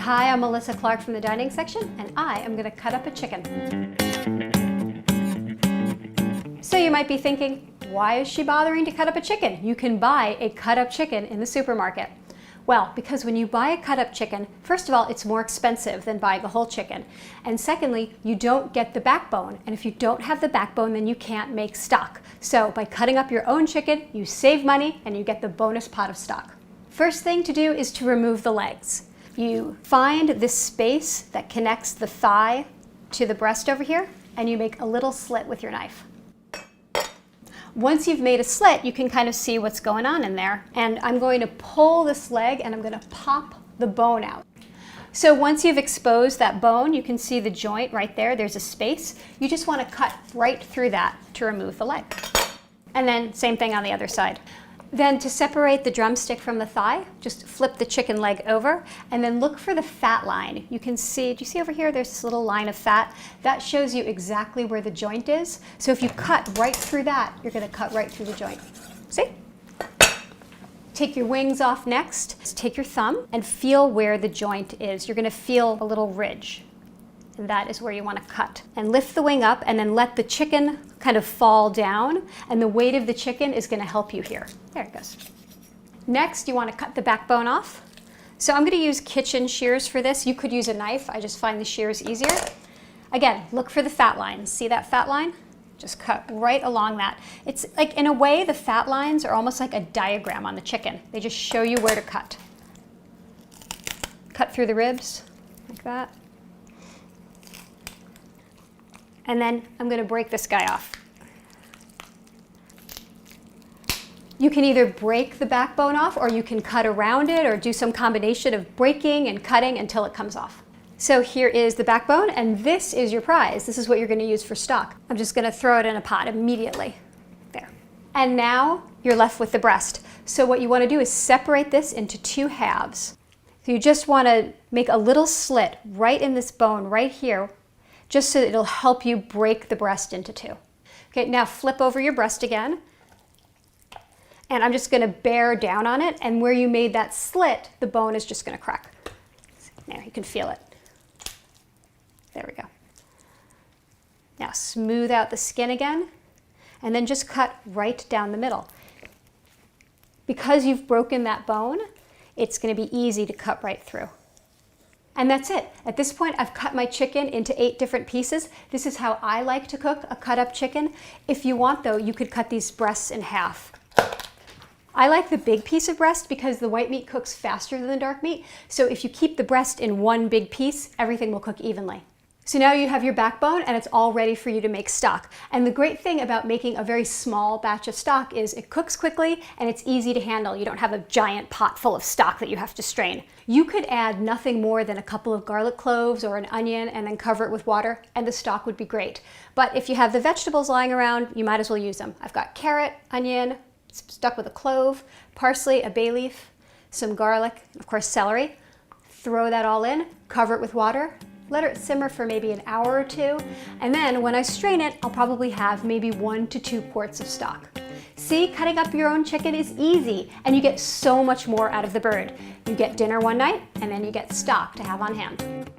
Hi, I'm Melissa Clark from the dining section, and I am going to cut up a chicken. So you might be thinking, why is she bothering to cut up a chicken? You can buy a cut up chicken in the supermarket. Well, because when you buy a cut up chicken, first of all, it's more expensive than buying a whole chicken. And secondly, you don't get the backbone. And if you don't have the backbone, then you can't make stock. So by cutting up your own chicken, you save money and you get the bonus pot of stock. First thing to do is to remove the legs. You find this space that connects the thigh to the breast over here, and you make a little slit with your knife. Once you've made a slit, you can kind of see what's going on in there. And I'm going to pull this leg and I'm going to pop the bone out. So once you've exposed that bone, you can see the joint right there. There's a space. You just want to cut right through that to remove the leg. And then same thing on the other side. Then to separate the drumstick from the thigh, just flip the chicken leg over and then look for the fat line. You can see, do you see over here, there's this little line of fat? That shows you exactly where the joint is. So if you cut right through that, you're going to cut right through the joint. See? Take your wings off next. Take your thumb and feel where the joint is. You're going to feel a little ridge. And that is where you want to cut. And lift the wing up and then let the chicken kind of fall down, and the weight of the chicken is going to help you here. There it goes. Next, you want to cut the backbone off. So I'm going to use kitchen shears for this. You could use a knife. I just find the shears easier. Again, look for the fat lines. See that fat line? Just cut right along that. It's like, in a way, the fat lines are almost like a diagram on the chicken. They just show you where to cut. Cut through the ribs, like that. And then I'm going to break this guy off. You can either break the backbone off, or you can cut around it, or do some combination of breaking and cutting until it comes off. So here is the backbone, and this is your prize. This is what you're going to use for stock. I'm just going to throw it in a pot immediately. There. And now you're left with the breast. So what you want to do is separate this into two halves. So you just want to make a little slit right in this bone right here, just so that it'll help you break the breast into two. Okay, now flip over your breast again. And I'm just going to bear down on it, and where you made that slit, the bone is just going to crack. There, you can feel it. There we go. Now smooth out the skin again, and then just cut right down the middle. Because you've broken that bone, it's going to be easy to cut right through. And that's it. At this point, I've cut my chicken into 8 different pieces. This is how I like to cook a cut up chicken. If you want, though, you could cut these breasts in half. I like the big piece of breast because the white meat cooks faster than the dark meat. So if you keep the breast in one big piece, everything will cook evenly. So now you have your backbone and it's all ready for you to make stock. And the great thing about making a very small batch of stock is it cooks quickly and it's easy to handle. You don't have a giant pot full of stock that you have to strain. You could add nothing more than a couple of garlic cloves or an onion and then cover it with water, and the stock would be great. But if you have the vegetables lying around, you might as well use them. I've got carrot, onion, stuck with a clove, parsley, a bay leaf, some garlic, of course celery. Throw that all in, cover it with water, let it simmer for maybe an hour or 2, and then when I strain it, I'll probably have maybe 1 to 2 quarts of stock. See, cutting up your own chicken is easy, and you get so much more out of the bird. You get dinner one night, and then you get stock to have on hand.